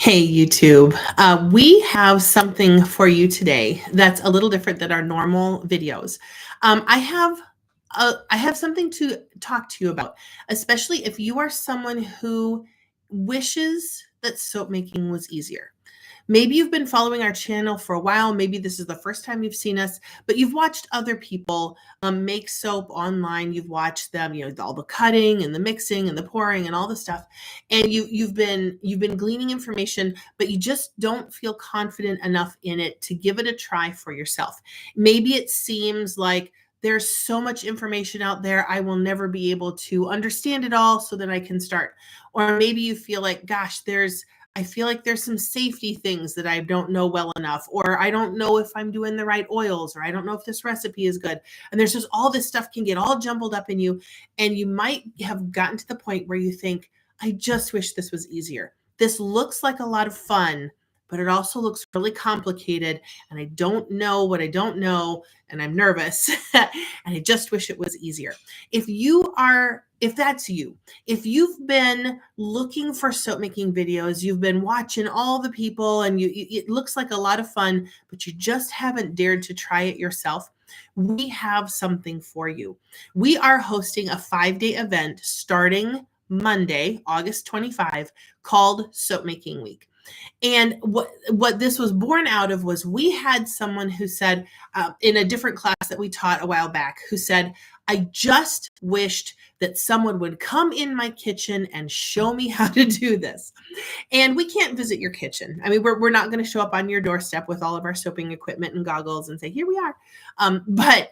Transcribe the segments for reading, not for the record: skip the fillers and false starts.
Hey YouTube, we have something for you today that's a little different than our normal videos. I have something to talk to you about, especially if you are someone who wishes that soap making was easier. Maybe you've been following our channel for a while. Maybe this is the first time you've seen us, but you've watched other people make soap online. You've watched them, all the cutting and the mixing and the pouring and all the stuff, and you've been gleaning information, but you just don't feel confident enough in it to give it a try for yourself. Maybe it seems like there's so much information out there, I will never be able to understand it all so that I can start. Or maybe you feel like, gosh, I feel like there's some safety things that I don't know well enough, or I don't know if I'm doing the right oils, or I don't know if this recipe is good. And there's just all this stuff can get all jumbled up in you. And you might have gotten to the point where you think, I just wish this was easier. This looks like a lot of fun, but it also looks really complicated. And I don't know what I don't know. And I'm nervous. And I just wish it was easier. If that's you, if you've been looking for soap making videos, you've been watching all the people and it looks like a lot of fun, but you just haven't dared to try it yourself, we have something for you. We are hosting a 5-day event starting Monday, August 25, called Soap Making Week. And what this was born out of was we had someone who said in a different class that we taught a while back, who said, I just wished that someone would come in my kitchen and show me how to do this. And we can't visit your kitchen. I mean, we're not going to show up on your doorstep with all of our soaping equipment and goggles and say, here we are. But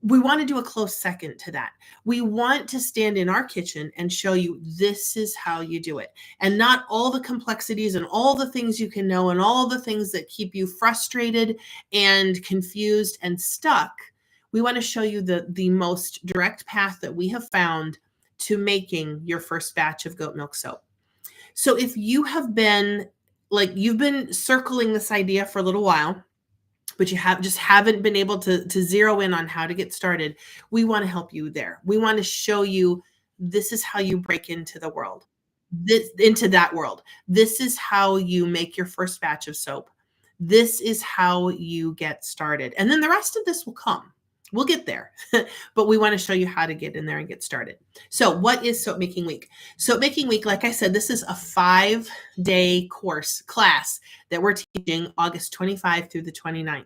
we want to do a close second to that. We want to stand in our kitchen and show you this is how you do it. And not all the complexities and all the things you can know and all the things that keep you frustrated and confused and stuck. We want to show you the most direct path that we have found to making your first batch of goat milk soap. So if you have been you've been circling this idea for a little while, but you haven't been able to zero in on how to get started, we want to help you there. We want to show you this is how you break into the world, into that world. This is how you make your first batch of soap. This is how you get started. And then the rest of this will come. We'll get there, but we want to show you how to get in there and get started. So what is Soap Making Week? Soap Making Week, like I said, this is a 5-day class that we're teaching August 25 through the 29th.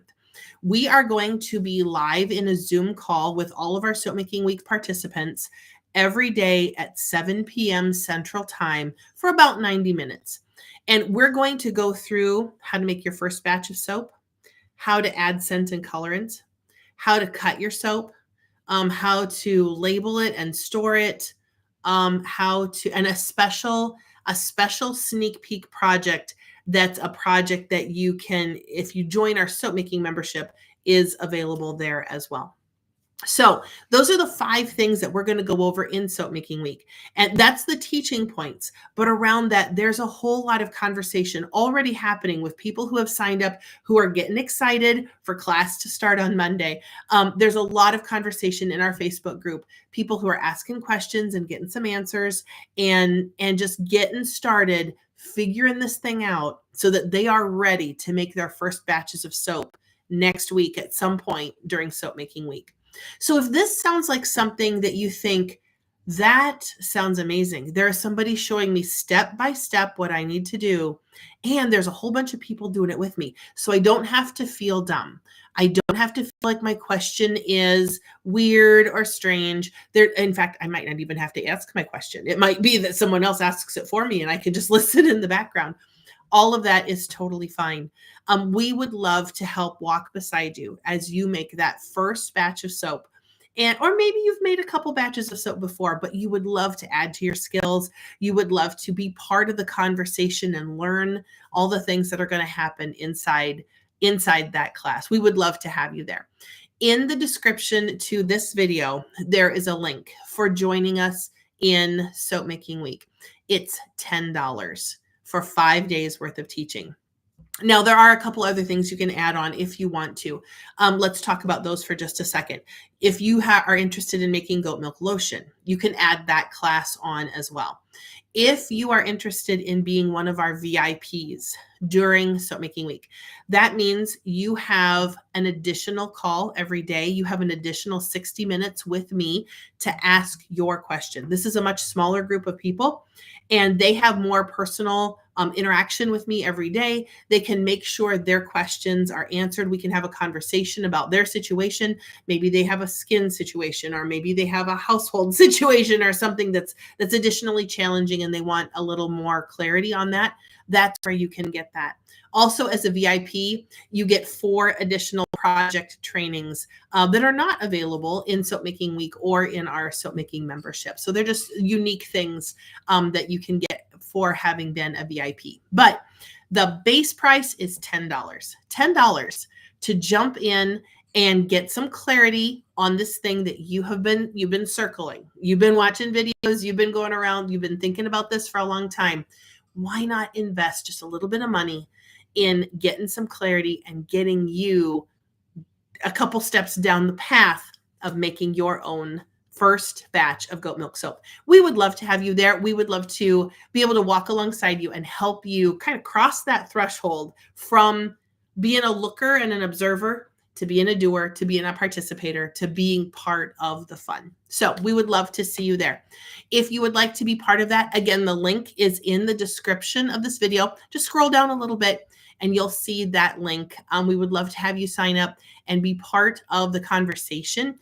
We are going to be live in a Zoom call with all of our Soap Making Week participants every day at 7 p.m. Central Time for about 90 minutes. And we're going to go through how to make your first batch of soap, how to add scent and colorants, how to cut your soap, how to label it and store it, and a special sneak peek project. That's a project that you can, if you join our soap making membership, is available there as well. So those are the 5 things that we're going to go over in Soap Making Week. And that's the teaching points. But around that, there's a whole lot of conversation already happening with people who have signed up, who are getting excited for class to start on Monday. There's a lot of conversation in our Facebook group, people who are asking questions and getting some answers and just getting started, figuring this thing out so that they are ready to make their first batches of soap next week at some point during Soap Making Week. So if this sounds like something that you think, that sounds amazing, there is somebody showing me step by step what I need to do, and there's a whole bunch of people doing it with me, so I don't have to feel dumb. I don't have to feel like my question is weird or strange. In fact, I might not even have to ask my question. It might be that someone else asks it for me and I can just listen in the background. All of that is totally fine. We would love to help walk beside you as you make that first batch of soap. Or maybe you've made a couple batches of soap before, but you would love to add to your skills. You would love to be part of the conversation and learn all the things that are going to happen inside that class. We would love to have you there. In the description to this video, there is a link for joining us in Soap Making Week. It's $10 for 5 days worth of teaching. Now, there are a couple other things you can add on if you want to. Let's talk about those for just a second. If you are interested in making goat milk lotion, you can add that class on as well. If you are interested in being one of our VIPs during Soap Making Week, that means you have an additional call every day. You have an additional 60 minutes with me to ask your question. This is a much smaller group of people, and they have more personal interaction with me every day. They can make sure their questions are answered. We can have a conversation about their situation. Maybe they have a skin situation, or maybe they have a household situation, or something that's additionally challenging and they want a little more clarity on that. That's where you can get that. Also, as a VIP, you get 4 additional project trainings that are not available in Soap Making Week or in our Soap Making membership. So they're just unique things that you can get for having been a VIP. But the base price is $10. $10 to jump in and get some clarity on this thing that you've been circling. You've been watching videos, you've been going around, you've been thinking about this for a long time. Why not invest just a little bit of money in getting some clarity and getting you a couple steps down the path of making your own first batch of goat milk soap? We would love to have you there. We would love to be able to walk alongside you and help you kind of cross that threshold from being a looker and an observer to being a doer, to being a participator, to being part of the fun. So we would love to see you there. If you would like to be part of that, again, the link is in the description of this video. Just scroll down a little bit and you'll see that link. We would love to have you sign up and be part of the conversation.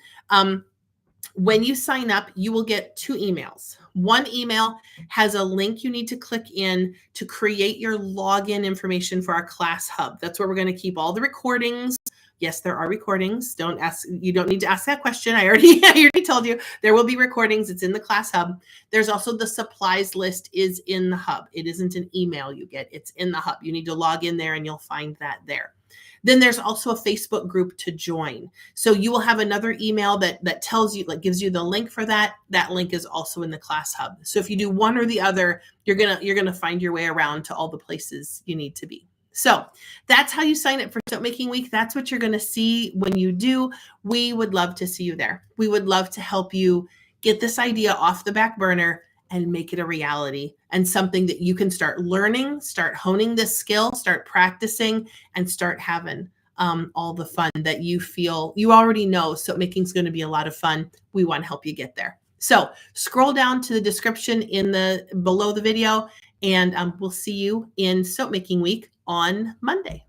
When you sign up, you will get 2 emails. One email has a link you need to click in to create your login information for our class hub. That's where we're going to keep all the recordings. Yes, there are recordings. You don't need to ask that question. I already told you there will be recordings. It's in the class hub. There's also the supplies list is in the hub. It isn't an email you get. It's in the hub. You need to log in there and you'll find that there. Then there's also a Facebook group to join. So you will have another email that tells you, like, gives you the link for that. That link is also in the class hub. So if you do one or the other, you're gonna find your way around to all the places you need to be. So that's how you sign up for Soap Making Week. That's what you're going to see when you do. We would love to see you there. We would love to help you get this idea off the back burner and make it a reality and something that you can start learning, start honing this skill, start practicing, and start having all the fun that you feel you already know. Soap making is going to be a lot of fun. We want to help you get there. So scroll down to the description below the video, and we'll see you in Soap Making Week on Monday.